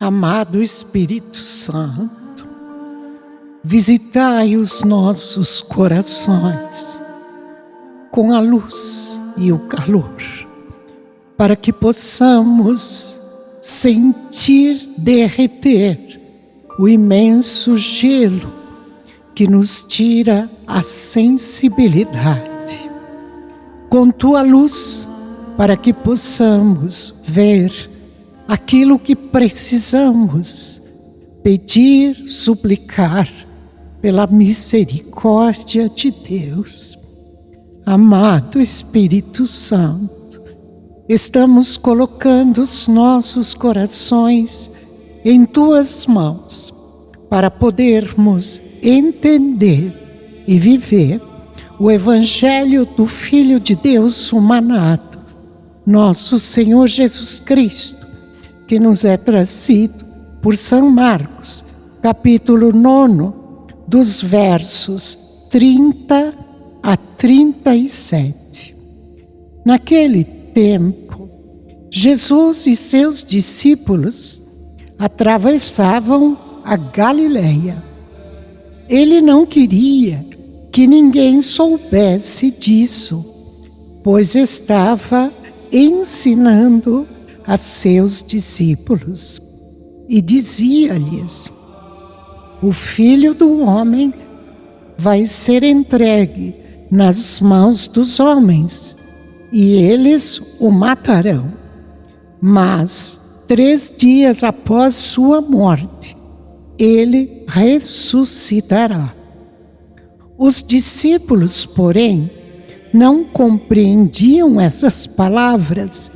Amado Espírito Santo, visitai os nossos corações com a luz e o calor, para que possamos sentir derreter o imenso gelo que nos tira a sensibilidade. Com tua luz, para que possamos ver aquilo que precisamos, pedir, suplicar pela misericórdia de Deus. Amado Espírito Santo, estamos colocando os nossos corações em tuas mãos, para podermos entender e viver o Evangelho do Filho de Deus humanado, nosso Senhor Jesus Cristo, que nos é trazido por São Marcos, capítulo 9, dos versos 30 a 37. Naquele tempo, Jesus e seus discípulos atravessavam a Galileia. Ele não queria que ninguém soubesse disso, pois estava ensinando a seus discípulos e dizia-lhes: o Filho do Homem vai ser entregue nas mãos dos homens, e eles o matarão. Mas 3 dias após sua morte, ele ressuscitará. Os discípulos, porém, não compreendiam essas palavras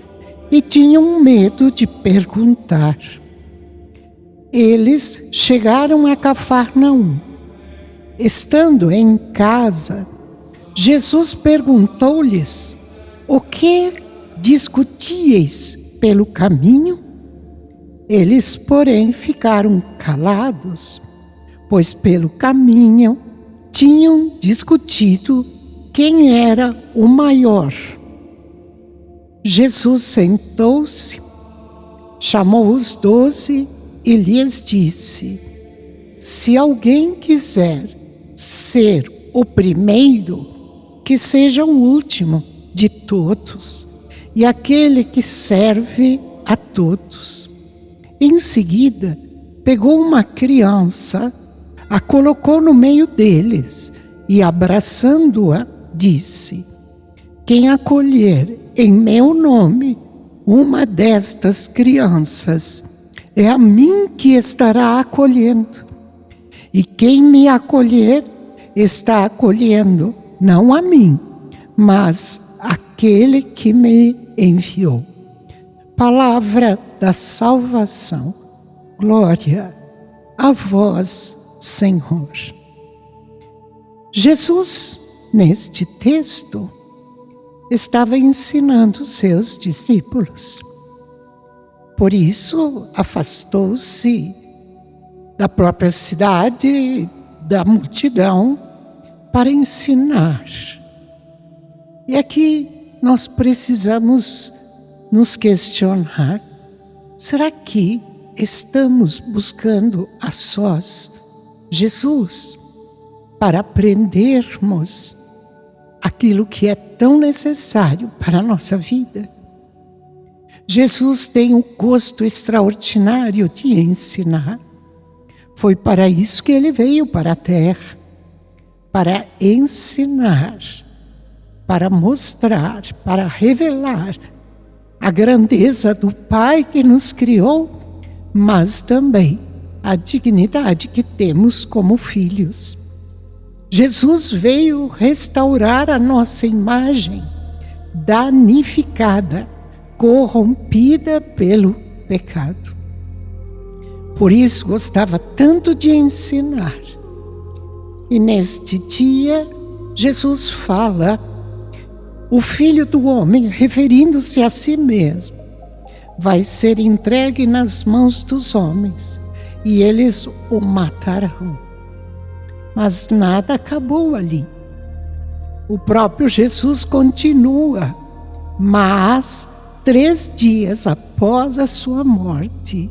e tinham medo de perguntar. Eles chegaram a Cafarnaum. Estando em casa, Jesus perguntou-lhes: o que discutíeis pelo caminho? Eles, porém, ficaram calados, pois pelo caminho tinham discutido quem era o maior. Jesus sentou-se, chamou os 12 e lhes disse: se alguém quiser ser o primeiro, que seja o último de todos e aquele que serve a todos. Em seguida, pegou uma criança, a colocou no meio deles e, abraçando-a, disse: quem acolher em meu nome uma destas crianças, é a mim que estará acolhendo. E quem me acolher, está acolhendo não a mim, mas aquele que me enviou. Palavra da salvação. Glória a vós, Senhor. Jesus, neste texto, estava ensinando seus discípulos. Por isso, afastou-se da própria cidade, da multidão, para ensinar. E aqui nós precisamos nos questionar: será que estamos buscando a sós Jesus para aprendermos aquilo que é tão necessário para a nossa vida? Jesus tem um gosto extraordinário de ensinar. Foi para isso que ele veio para a terra, para ensinar, para mostrar, para revelar a grandeza do Pai que nos criou, mas também a dignidade que temos como filhos. Jesus veio restaurar a nossa imagem danificada, corrompida pelo pecado. Por isso gostava tanto de ensinar. E neste dia, Jesus fala: o Filho do Homem, referindo-se a si mesmo, vai ser entregue nas mãos dos homens, e eles o matarão. Mas nada acabou ali. O próprio Jesus continua: mas 3 dias após a sua morte,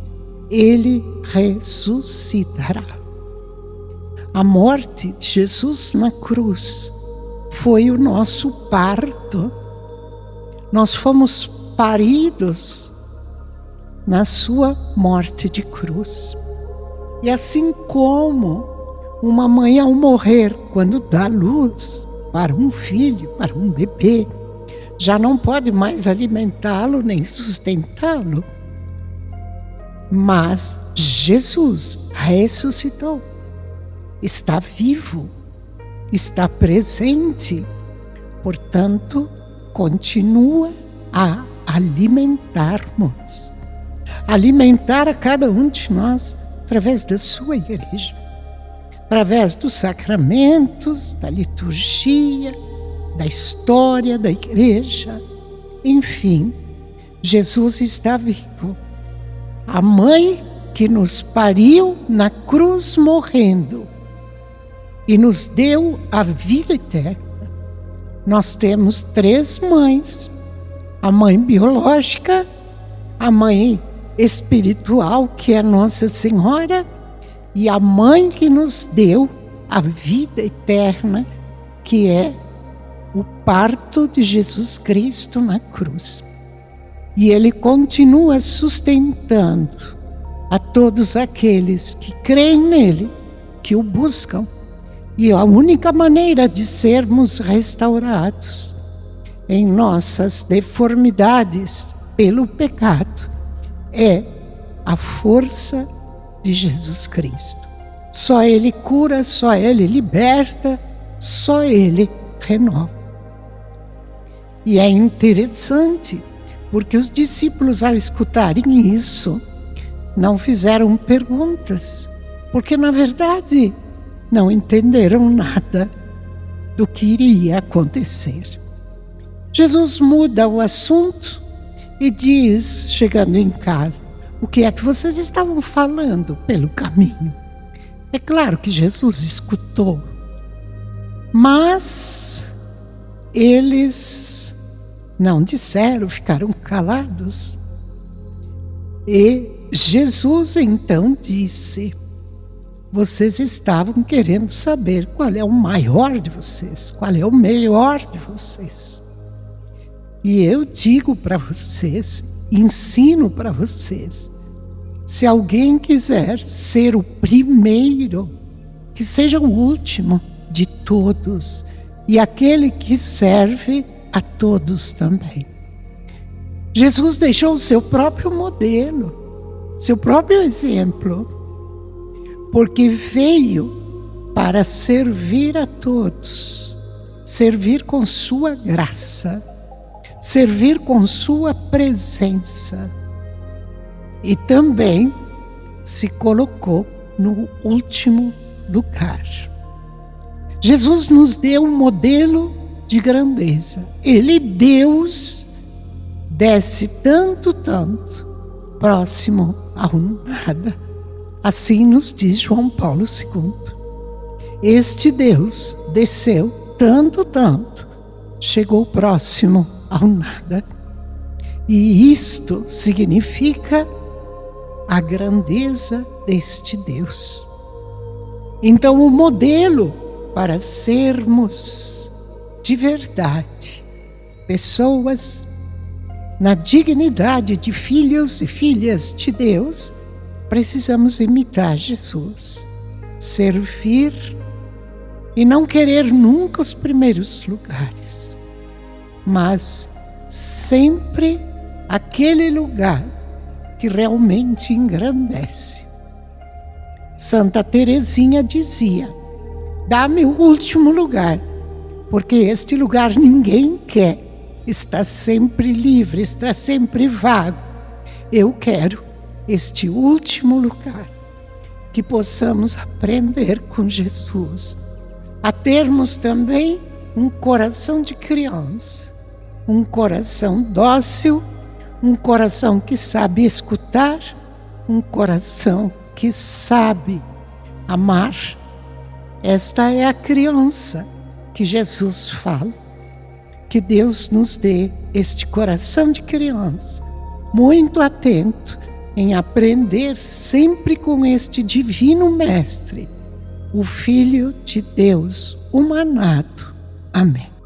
Ele ressuscitará. A morte de Jesus na cruz foi o nosso parto. Nós fomos paridos na sua morte de cruz. E assim como uma mãe ao morrer, quando dá luz para um filho, para um bebê, já não pode mais alimentá-lo nem sustentá-lo. Mas Jesus ressuscitou, está vivo, está presente, portanto, continua a alimentar-nos, alimentar a cada um de nós através da sua igreja, através dos sacramentos, da liturgia, da história da igreja. Enfim, Jesus está vivo. A mãe que nos pariu na cruz morrendo e nos deu a vida eterna. Nós temos 3 mães: a mãe biológica, a mãe espiritual, que é Nossa Senhora, e a mãe que nos deu a vida eterna, que é o parto de Jesus Cristo na cruz. E Ele continua sustentando a todos aqueles que creem nele, que o buscam. E a única maneira de sermos restaurados em nossas deformidades pelo pecado é a força de Jesus Cristo. Só Ele cura, só Ele liberta, só Ele renova. E é interessante, porque os discípulos, ao escutarem isso, não fizeram perguntas, porque na verdade não entenderam nada do que iria acontecer. Jesus muda o assunto e diz, chegando em casa: o que é que vocês estavam falando pelo caminho? É claro que Jesus escutou, mas eles não disseram, ficaram calados. E Jesus então disse: vocês estavam querendo saber qual é o maior de vocês, qual é o melhor de vocês. E eu digo para vocês, ensino para vocês, se alguém quiser ser o primeiro, que seja o último de todos, e aquele que serve a todos também. Jesus deixou o seu próprio modelo, seu próprio exemplo, porque veio para servir a todos, servir com sua graça, servir com sua presença, e também se colocou no último lugar. Jesus nos deu um modelo de grandeza. Ele, Deus, desce tanto, próximo ao nada. Assim nos diz João Paulo II. Este Deus desceu tanto, chegou próximo ao nada. E isto significa a grandeza deste Deus. Então, o modelo para sermos de verdade pessoas na dignidade de filhos e filhas de Deus, precisamos imitar Jesus, servir e não querer nunca os primeiros lugares, mas sempre aquele lugar que realmente engrandece. Santa Teresinha dizia: dá-me o último lugar, porque este lugar ninguém quer, está sempre livre, está sempre vago. Eu quero este último lugar, que possamos aprender com Jesus, a termos também um coração de criança, um coração dócil, um coração que sabe escutar, um coração que sabe amar. Esta é a criança que Jesus fala. Que Deus nos dê este coração de criança, muito atento em aprender sempre com este divino Mestre, o Filho de Deus humanado. Amém.